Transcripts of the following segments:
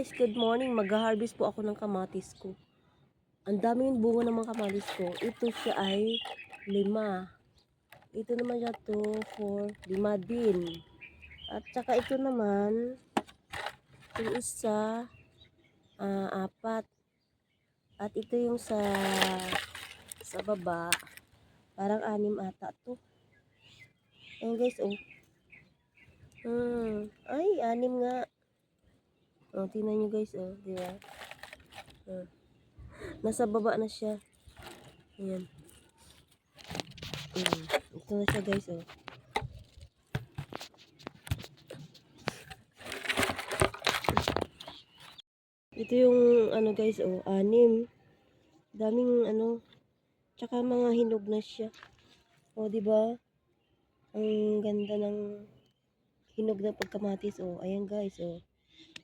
Guys, good morning. Mag-harvest po ako ng kamatis ko. Ang daming bunga ng mga kamatis ko. Ito siya ay 5. Ito naman siya 2, 4, 5 din. At saka ito naman, yung isa, 4. At ito yung sa baba, parang 6 ata to. Ayan guys, oh. Ay, 6 nga. Oh, tingnan nyo guys, oh. Diba? Nasa baba na siya. Ayan. Ito na siya guys, oh. Ito yung ano guys, oh, 6. Daming ano, tsaka mga hinog na siya. Oh, di ba? Ang ganda ng hinog ng pagkamatis, oh. Ayan guys, oh.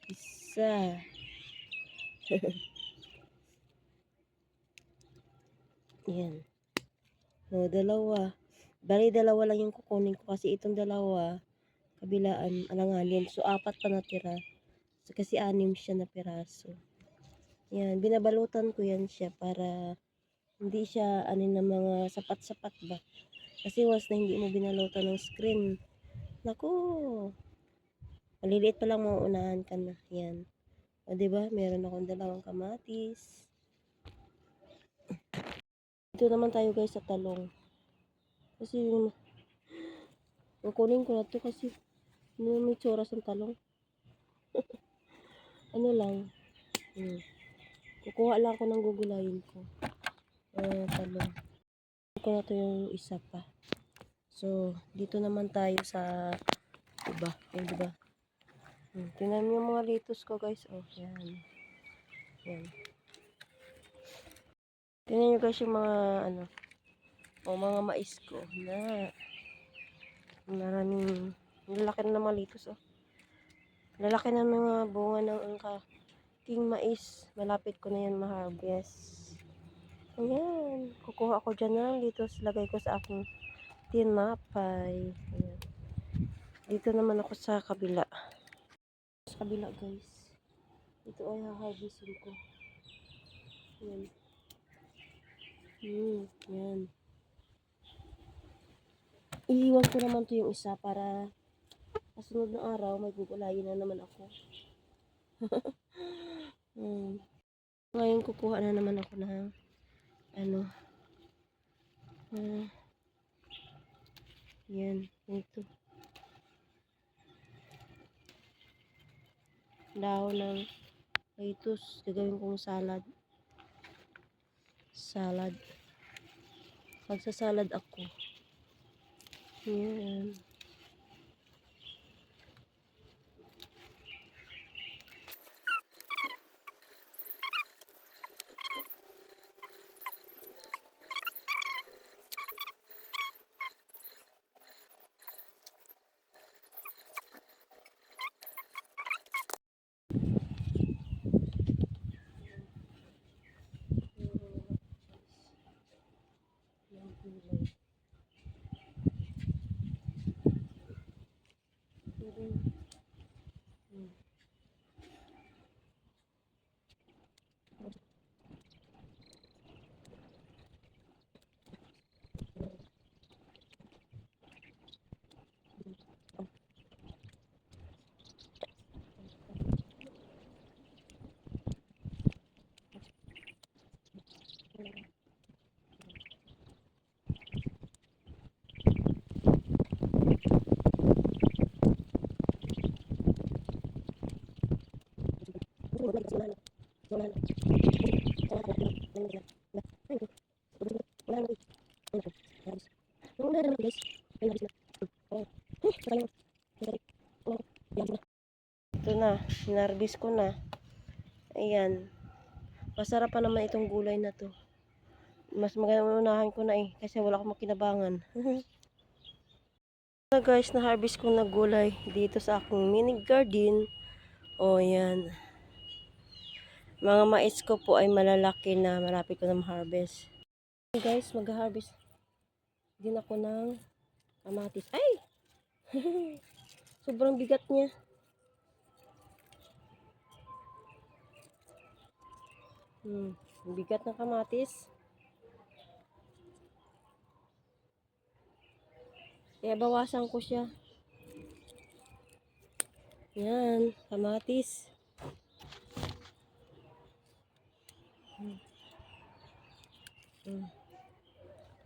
Isa. Ayan. Oh, 2. Bali, 2 lang yung kukunin ko kasi itong 2, kabilaan, alanganin. So, 4 pa natira. So, kasi 6 siya na piraso. Yan, binabalutan ko yan siya para hindi siya ano na mga sapat-sapat ba. Kasi once na hindi mo binalutan ng screen, naku, maliliit pa lang mauunahan ka na. Yan. O, diba? Meron akong 2 kamatis. Dito naman tayo guys sa talong. Kasi kukunin ko na to kasi may tsoras ng talong. Ano lang. Kukuha lang ako ng gugulayin ko. Talong. Kukuha na to yung isa pa. So, dito naman tayo sa iba. Yung diba? Tingnan mo yung mga litos ko guys. Oh, yan. Yan. Tingnan nyo guys yung mga ano. O mga mais ko na maraming lalaki na mga litos. Oh. Lalaki na mga bunga ng king mais. Malapit ko na yan ma-harvest. Ayan. Kukuha ko dyan ng litos. Lagay ko sa aking tinapay. Ayan. Dito naman ako sa kabila. Sa kabila guys. Ito ay ha-harvestin ko. Ayan. Yan. Iiwan ko naman to yung isa para kasunod na araw may gugulayin na naman ako. Ngayon kukuha na naman ako ng ano. Yan. Ito. Dahon ng lettuce. Gagawin kong salad. Magsasalad ako. Yan. Ito na, hinarbis ko na. Ayan. Masarap pa naman itong gulay na to. Mas magandang ko na kasi wala akong makinabangan. So guys, na-harvest ko na gulay dito sa aking mini garden. O yan. Mga mais ko po ay malalaki na, malapit ko na ma-harvest. Guys, mag-harvest din ako ng kamatis. Ay! Sobrang bigat niya. Ang bigat ng kamatis. Kaya bawasan ko siya. Yan, kamatis.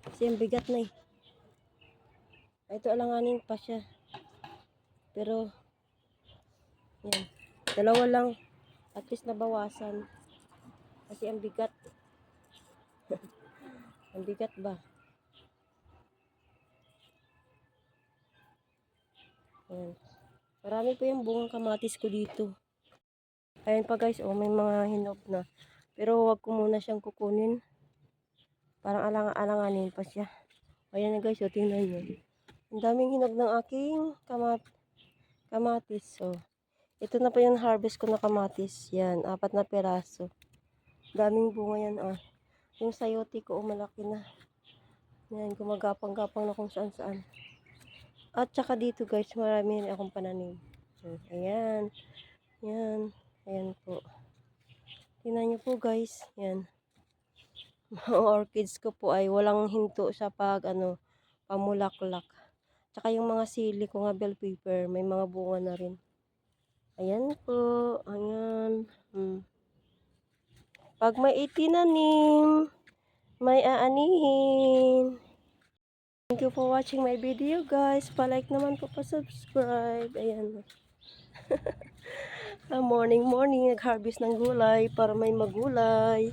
Kasi ang bigat na eh. Ito alanganin pa siya. Pero, yan. Dalawa lang. At least nabawasan. Kasi ang bigat. Ang bigat ba? Yan. Marami po yung bungang kamatis ko dito. Ayan pa guys, oh, may mga hinog na. Pero wag ko muna siyang kukunin. Parang alanganin pa siya. Ayan na guys, oh, tingnan nyo. Ang daming hinog ng aking kamatis. So, ito na pa yung harvest ko na kamatis. Yan, 4 na peraso. Daming bunga yan, ah. Yung sayote ko, malaki na. Yan, gumagapang-gapang na kung saan-saan. At saka dito guys, marami rin akong pananim. Ayan. Yan. Ayan po. Tingnan nyo po guys. Yan. Mga orchids ko po ay walang hinto sa pamulaklak. Tsaka yung mga sili ko nga bell pepper, may mga bunga na rin. Ayan po. Ayan. Pag may itinanim, may aanihin. Thank you for watching my video guys. Pa-like naman po, pa-subscribe. Ayan. Morning, nag-harvest ng gulay para may magulay.